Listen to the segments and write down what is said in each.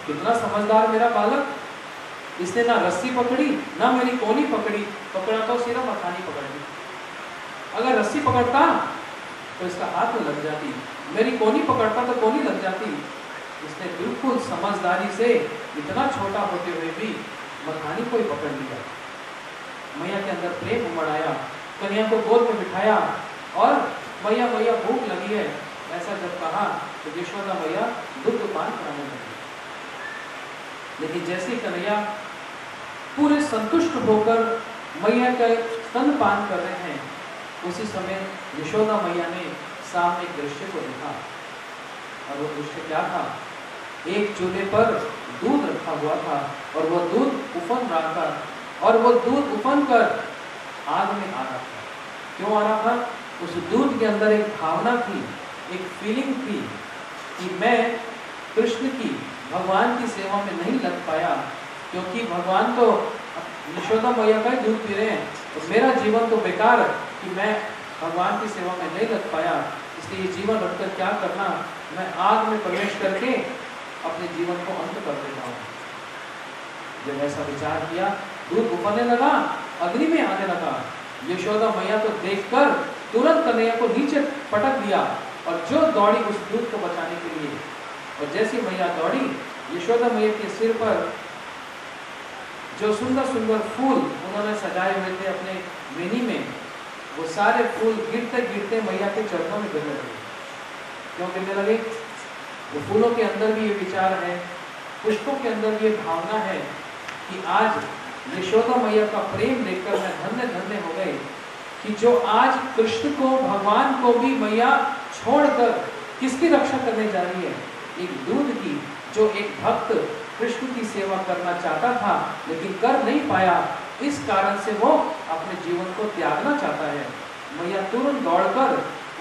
कितना समझदार मेरा बालक, इसने ना रस्सी पकड़ी ना मेरी कोनी पकड़ी, पकड़ा तो सिर्फ मखानी पकड़ ली। अगर रस्सी पकड़ता तो इसका हाथ में लग जाती, मेरी कोनी पकड़ता तो कोनी लग जाती। इसने बिल्कुल समझदारी से इतना छोटा होते हुए भी मखानी को ही पकड़ लिया। मैया के अंदर प्रेम उमड़ आया, कन्या को गोद में बिठाया और मैया मैया भूख लगी है ऐसा जब कहा तो यशोदा मैया दुग्ध पान कराने लगी। लेकिन जैसे कन्हैया पूरे संतुष्ट होकर मैया का स्तनपान कर रहे हैं, उसी समय यशोदा मैया ने सामने एक दृश्य को देखा। और वो दृश्य क्या था? एक चूल्हे पर दूध रखा हुआ था और वो दूध उफन रहा था, और वो दूध उफन कर आग में आ रहा था। क्यों आ रहा था? उस दूध के अंदर एक भावना थी, एक फीलिंग थी कि मैं कृष्ण की, भगवान की सेवा में नहीं लग पाया, क्योंकि भगवान तो यशोदा मैया का ही दूध पी रहे हैं, तो मेरा जीवन तो बेकार कि मैं भगवान की सेवा में नहीं लग पाया, इसलिए ये जीवन रखकर क्या करना, मैं आग में प्रवेश करके अपने जीवन को अंत कर देता हूँ। जब ऐसा विचार किया, दूध उफरने लगा, अग्नि में आने लगा। यशोदा मैया तो देखकर तुरंत कन्हैया को नीचे पटक दिया और जो दौड़ी उस दूध को बचाने के लिए। और जैसी मैया दौड़ी, यशोदा मैया के सिर पर जो सुंदर सुंदर फूल उन्होंने सजाए हुए थे अपने मेनी में, वो सारे फूल गिरते गिरते मैया के चरणों में गिरने लगे। क्यों गिरने लगे? वो फूलों के अंदर भी ये विचार है, पुष्पों के अंदर भी ये भावना है कि आज यशोदा मैया का प्रेम देखकर मैं धन्य धन्य हो गई कि जो आज कृष्ण को, भगवान को भी मैया छोड़कर किसकी रक्षा करने जा रही है? एक दूध की, जो एक भक्त कृष्ण की सेवा करना चाहता था लेकिन कर नहीं पाया, इस कारण से वो अपने जीवन को त्यागना चाहता है। मैया तुरंत दौड़कर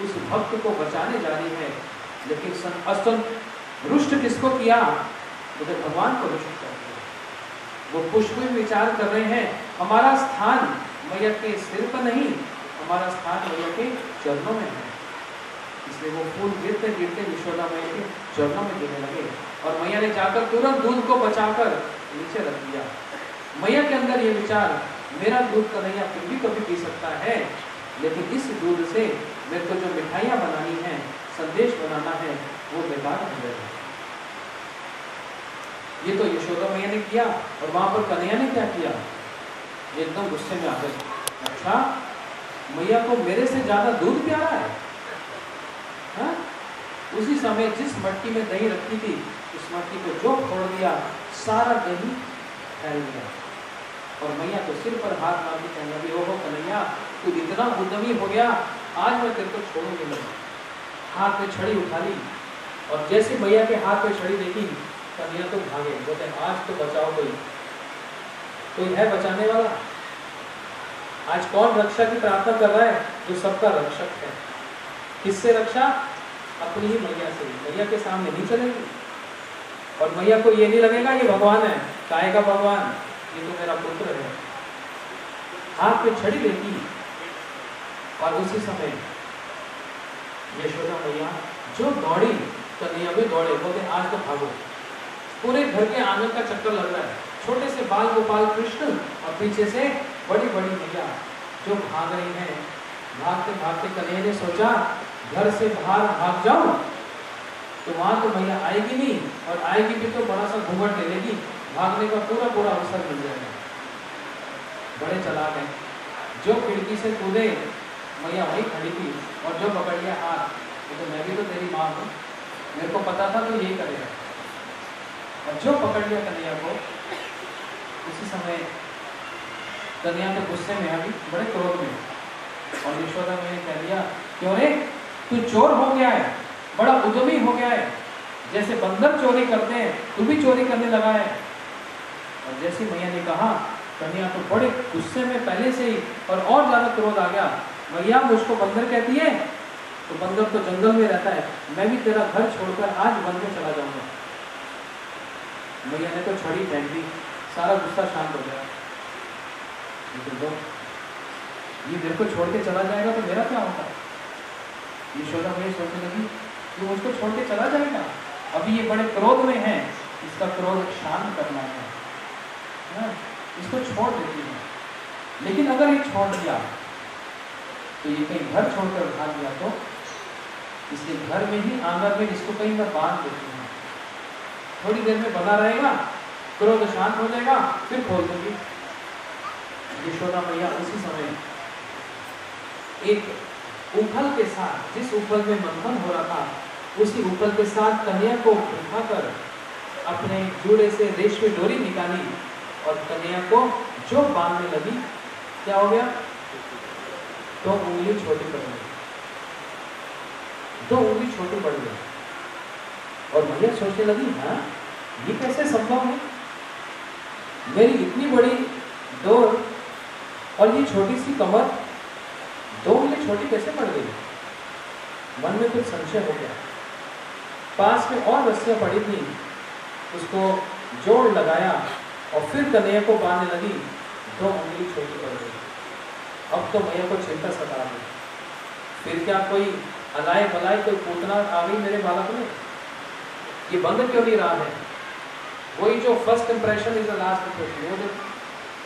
उस भक्त को बचाने जा रही है, लेकिन रुष्ट किसको किया? तो भगवान को रुष्ट कर दिया। वो पुष्प में विचार कर रहे हैं, हमारा स्थान मैया के सिर पर नहीं, हमारा स्थान मैया के चरणों में है। इसलिए वो फूल गिरते गिरते यशोदा मैया के चरणों में गिरने लगे और मैया ने जाकर तुरंत दूध को बचाकर नीचे रख दिया। मैया के अंदर ये विचार, मेरा दूध कन्हैया फिर भी कभी पी सकता है, लेकिन इस दूध से मेरे को जो मिठाइयाँ बनानी है, संदेश बनाना है, वो बेकार हो जाएगा। ये तो यशोदा मैया ने किया और वहां पर कन्हैया ने क्या किया? एकदम गुस्से में आ गए। अच्छा, मैया को मेरे से ज्यादा दूध प्यारा है? हाँ? उसी समय जिस मटकी में दही रखी थी, उस मटकी को जो फोड़ दिया, सारा दही फैल गया। और मैया को सिर पर हाथ मार के कहने लगी, ओहो कन्हैया, तू इतना उद्यमी हो गया, आज मैं तेरे को छोड़ूंगी नहीं। हाथ में छड़ी उठा ली और जैसे मैया के हाथ में छड़ी देखी, कन्हैया तो भागे, बोलते आज तो बचाओ, कोई है बचाने वाला? आज कौन रक्षा की प्रार्थना कर रहा है? जो सबका रक्षक है। किससे रक्षा? अपनी ही मैया से। मैया के सामने नहीं चलेगी और मैया को ये नहीं लगेगा ये भगवान है, काहे का भगवान, ये तो मेरा पुत्र है। हाथ में छड़ी लेती और उसी समय यशोदा मैया जो दौड़ी, कन्हैया भी दौड़े, बोलते आज तो भागो। पूरे घर के आंगन का चक्कर लग रहा है, छोटे से बाल गोपाल कृष्ण और पीछे से बड़ी बड़ी मैया जो भाग रही हैं। भागते भागते कन्हैया ने सोचा घर से बाहर भाग जाऊं तो वहां तो मैया आएगी नहीं, और आएगी भी तो बड़ा सा घूंघट ले लेगी, भागने का पूरा पूरा अवसर मिल जाएगा। बड़े चालाक हैं, जो खिड़की से कूदे, मैया वही खड़ी थी और जो पकड़ लिया हाथ, तो मैं भी तो तेरी माँ हूँ, मेरे को पता था तो यही करेगा। और जो पकड़ लिया कन्हैया को, उसी समय कन्हैया तो गुस्से में, अभी बड़े क्रोध में, और यशोदा मैया कह दिया, क्यों रे, तू चोर हो गया है, बड़ा उद्यमी हो गया है, जैसे बंदर चोरी करते हैं तू भी चोरी करने लगा है। और जैसे मैया ने कहा, कन्हैया तो बड़े गुस्से में पहले से ही और ज्यादा क्रोध आ गया। मैया मुझको बंदर कहती है? तो बंदर तो जंगल में रहता है, मैं भी तेरा घर छोड़कर आज वन में चला जाऊंगा। मैया ने तो छड़ी फेंक दी, सारा गुस्सा शांत हो गया। तो ये मेरे को छोड़ के चला जाएगा तो मेरा क्या होगा? यशोदा मैया सोचने लगी, ये मुझको छोड़ के चला जाएगा, अभी ये बड़े क्रोध में है, इसका क्रोध शांत करना है ना, इसको छोड़ देती है। लेकिन अगर ये छोड़ दिया तो ये कहीं घर छोड़कर भाग गया तो इसलिए घर में ही आंगन में इसको कहीं मैं बांध देती हूँ। थोड़ी देर में बना रहेगा, क्रोध शांत हो जाएगा, फिर खोल दूंगी। यशोदा मैया उसी समय एक उखल के साथ, जिस उखल में मंथन हो रहा था, उसी उखल के साथ कन्या को उठाकर अपने जूड़े से रेशमी डोरी निकाली और कन्या को जो बांधने लगी, क्या हो गया? दो उंगली छोटी पड़ गई, दो उंगली छोटी पड़ गई। और मैया सोचने लगी, हाँ ये कैसे संभव है? मेरी इतनी बड़ी डोर और ये छोटी सी कमर, दो उंगली छोटी कैसे पड़ गई? मन में कुछ संशय हो गया। पास में और रस्सियां पड़ी थी, उसको जोड़ लगाया और फिर कन्हैया को बांधने लगी, दो उंगली छोटी पड़ गई। अब तो मैया को चिंता सता रही, फिर क्या कोई अलाय बलाय कोई पूतना आ गई मेरे बालक में? ये बंद क्यों नहीं रहा है? वही जो first impression is the last impression, वो जो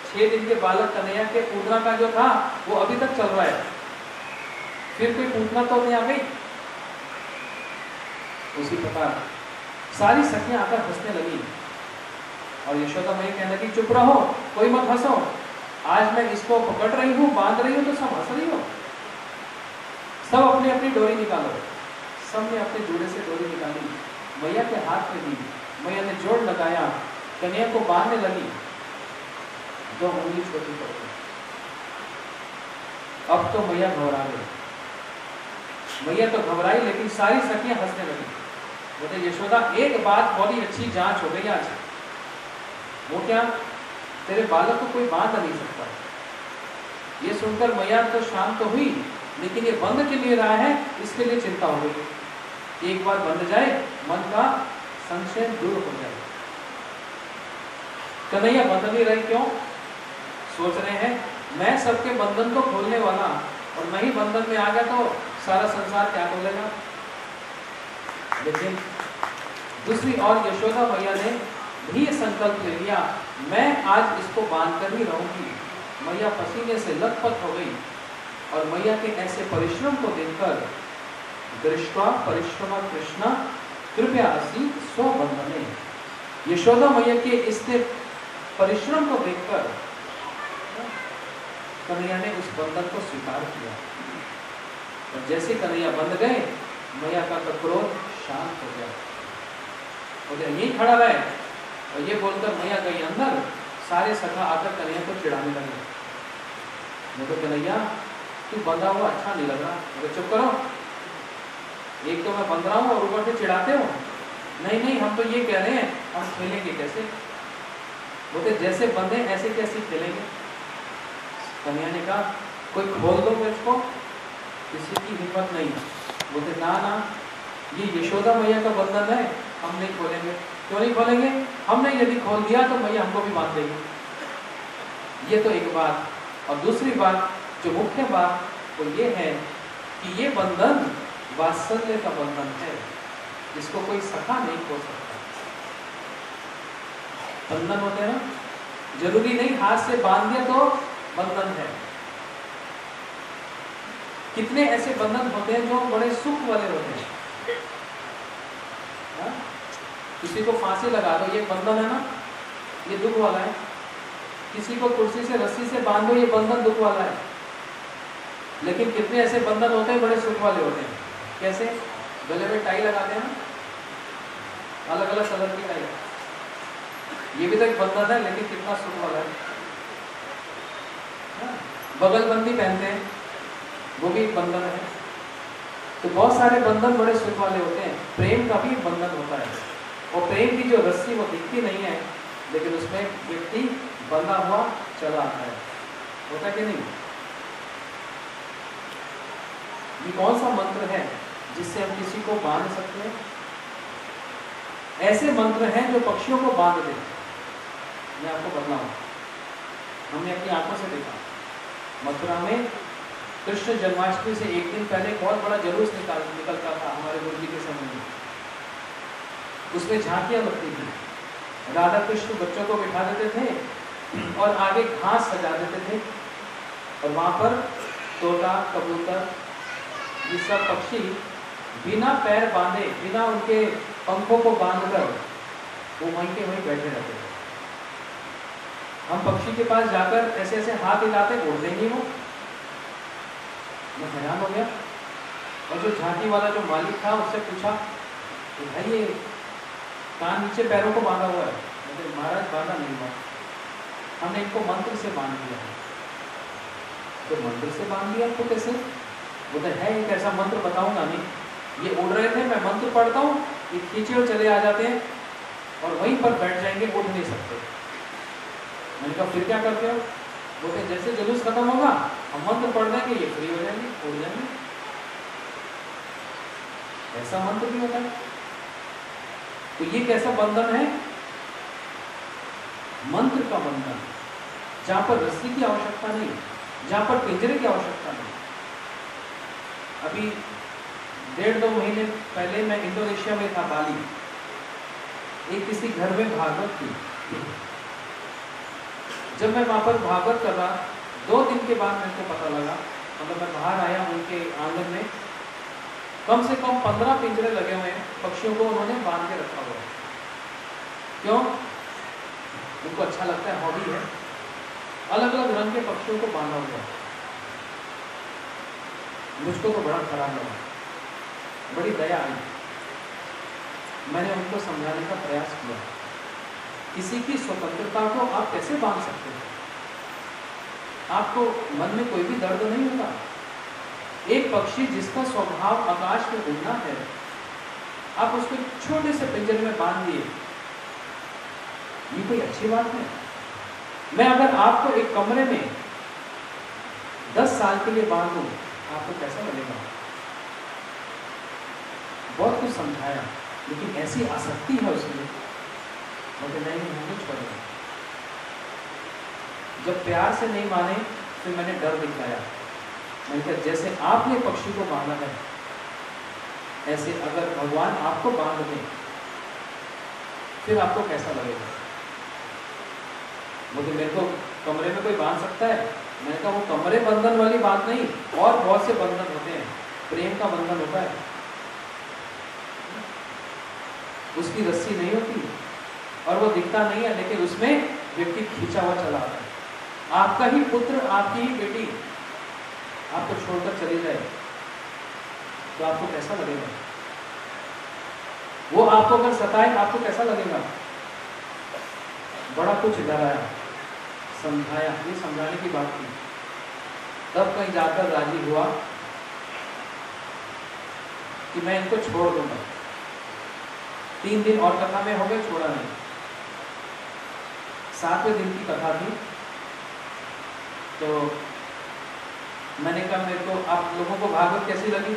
6 दिन के बालक कन्हैया के पूतना का जो था वो अभी तक चल रहा है, फिर कोई पूतना तो नहीं आ गई। उसी प्रकार सारी सखियां आकर हंसने लगी और यशोदा मैया कहने लगी, चुप रहो, कोई मत हंसो, आज मैं इसको पकड़ रही हूँ, बांध रही हूँ, तो सब हंस रही हो। सब अपनी अपनी डोरी निकालो। सब ने अपने जोड़े से डोरी निकाली, मैया के हाथ में दी, मैया ने जोड़ लगाया, कन्या को बांधने लगी, दो उंगली छोटी पड़ गई। अब तो मैया घबरा गई। मैया तो घबराई, लेकिन सारी सखियां हंसने लगी। बोले, यशोदा एक बात बड़ी अच्छी जांच हो गई आज। वो क्या? तेरे बालक को कोई बांध नहीं सकता। ये सुनकर मैया तो शांत तो हुई, लेकिन ये बंद के लिए रहा है, इसके लिए चिंता हो गई। एक बार बंद जाए, मन का संशय दूर हो जाए। कन्हैया बंद नहीं रहे, क्यों? सोच रहे हैं मैं सबके बंधन को खोलने वाला, और मैं ही बंधन में आ गया तो सारा संसार क्या खोलेगा। लेकिन दूसरी ओर यशोदा मैया ने भी संकल्प ले लिया, मैं आज इसको बांध कर ही रहूंगी। मैया पसीने से लथपथ हो गई और मैया के ऐसे परिश्रम को देखकर, दृष्ट्वा परिश्रम कृष्ण कृपया असी स्वबंधने, यशोदा मैया के इस परिश्रम को देखकर कन्हैया ने उस बंधन को स्वीकार किया। और जैसे कन्हैया बंध गए, मैया का क्रोध शांत हो गया। और यही खड़ा रहे, और ये बोलकर मैया गई अंदर। सारे सखा आकर कन्हैया को चिढ़ाने लगे। मैं तो कन्हैया तू बंधा हुआ अच्छा नहीं लग रहा। अरे चुप करो, एक तो मैं बंध रहा हूँ और ऊपर से चिढ़ाते हो। नहीं नहीं, हम तो ये कह रहे हैं हम खेलेंगे कैसे। बोलते जैसे बंधे ऐसे कैसे खेलेंगे। कन्हैया ने कहा कोई खोल दो मेरे को, किसी की हिम्मत नहीं। बोलते ना ना, ये यशोदा मैया का बंधन है, हम नहीं खोलेंगे। क्यों नहीं खोलेंगे? हमने यदि खोल दिया तो मैया हमको भी बांध देगी। ये तो एक बात। और दूसरी बात, जो मुख्य बात वो ये है कि ये बंधन वात्सल्य का बंधन है, जिसको कोई सखा नहीं खोल सकता। बंधन होते हैं ना, जरूरी नहीं हाथ से बांध दिया तो बंधन है। कितने ऐसे बंधन होते हैं जो बड़े सुख वाले होते हैं। हा? किसी को फांसी लगा दो, ये बंधन है ना, ये दुख वाला है। किसी को कुर्सी से रस्सी से बांध दो, ये बंधन दुख वाला है। लेकिन कितने ऐसे बंधन होते हैं बड़े सुख वाले होते हैं। कैसे? गले में टाई लगाते हैं ना, अलग अलग कलर की टाई, ये भी तो एक बंधन है, लेकिन कितना सुख वाला है। बगलबंदी पहनते हैं, वो भी एक बंधन है। तो बहुत सारे बंधन बड़े सुख वाले होते हैं। प्रेम का भी बंधन होता है, और प्रेम की जो रस्सी वो दिखती नहीं है, लेकिन उसमें व्यक्ति बंधा हुआ चला आता है। होता कि नहीं? ये कौन सा मंत्र है जिससे हम किसी को बांध सकते हैं? ऐसे मंत्र हैं जो पक्षियों को बांध दे। मैं आपको बताऊं, हमने अपनी आंखों से देखा। मथुरा में कृष्ण जन्माष्टमी से एक दिन पहले बहुत बड़ा जुलूस निकलता था हमारे गुरु जी के समय में। उसमें झांकियां लगती थी, राधा कृष्ण बच्चों को बिठा देते थे और आगे घास सजा देते थे, और वहां पर तोता, कबूतर, ये सब पक्षी बिना पैर बांधे, बिना उनके पंखों को बांधकर वो वहीं के वहीं बैठे रहते थे। हम पक्षी के पास जाकर ऐसे ऐसे हाथ हिलाते, उड़ते ही नहीं वो। मैं हैरान हो गया, और जो झांकी वाला जो मालिक था उससे पूछा तो भाई ये कान नीचे पैरों को बांधा हुआ है। मतलब महाराज बांधा नहीं हुआ, हमने इनको मंत्र से बांध दिया। तो मंत्र से बांध दिया तो कैसे? बोलते है एक ऐसा मंत्र बताऊंगा नहीं, ये उड़ रहे थे, मैं मंत्र पढ़ता हूँ, ये खींचे और चले आ जाते हैं और वहीं पर बैठ जाएंगे, उठ नहीं सकते। मैंने कहा फिर क्या करते हो? बोलते जैसे जुलूस खत्म होगा हम मंत्र पढ़ देंगे, ये फ्री हो जाएंगे, उड़ जाएंगे। ऐसा मंत्र भी होता है। तो ये कैसा बंधन है? मंत्र का बंधन, जहां पर रस्सी की आवश्यकता नहीं, जहां पर पिंजरे की आवश्यकता नहीं। अभी 1.5-2 महीने पहले मैं इंडोनेशिया में था, बाली। एक किसी घर में भागवत थी। जब मैं वहां पर भागवत कर रहा, 2 दिन के बाद मेरे को पता लगा, मतलब मैं बाहर आया उनके आंगन में, कम से कम 15 पिंजरे लगे हुए हैं, पक्षियों को उन्होंने बांध के रखा हुआ है। क्यों? उनको अच्छा लगता है, हॉबी है। अलग अलग रंग के पक्षियों को बांधा हुआ है। मुझको तो बड़ा खराब लगा, बड़ी दया आई। मैंने उनको समझाने का प्रयास किया, किसी की स्वतंत्रता को आप कैसे बांध सकते हो? आपको मन में कोई भी दर्द नहीं होता। एक पक्षी जिसका स्वभाव आकाश में उड़ना है, आप उसको छोटे से पिंजरे में बांध दिए, ये कोई अच्छी बात है? मैं अगर आपको एक कमरे में 10 साल के लिए बांध दूं, आपको कैसा लगेगा? बहुत कुछ समझाया, लेकिन ऐसी आसक्ति है उसमें, मुझे नहीं कुछ पड़ेगा। जब प्यार से नहीं माने, फिर मैंने डर दिखाया। मैंने कहा जैसे आपने पक्षी को बांधा है, ऐसे अगर भगवान आपको बांध दें, फिर आपको कैसा लगेगा? मुझे मेरे को कमरे में कोई बांध सकता है? मैंने कहा वो कमरे बंधन वाली बात नहीं, और बहुत से बंधन होते हैं। प्रेम का बंधन होता है, उसकी रस्सी नहीं होती और वो दिखता नहीं है, लेकिन उसमें व्यक्ति खींचा हुआ चला आता है। आपका ही पुत्र, आपकी ही बेटी आपको छोड़कर चली जाए तो आपको कैसा लगेगा? वो आपको अगर सताए, आपको कैसा लगेगा? बड़ा कुछ डराया, समझाया, ये समझाने की बात थी। तब कहीं जाकर राजी हुआ कि मैं इनको छोड़ दूंगा। 3 दिन और कथा में हो गए, छोड़ा नहीं। 7वें दिन की कथा थी, तो मैंने कहा मेरे को आप लोगों को भागवत कैसी लगी?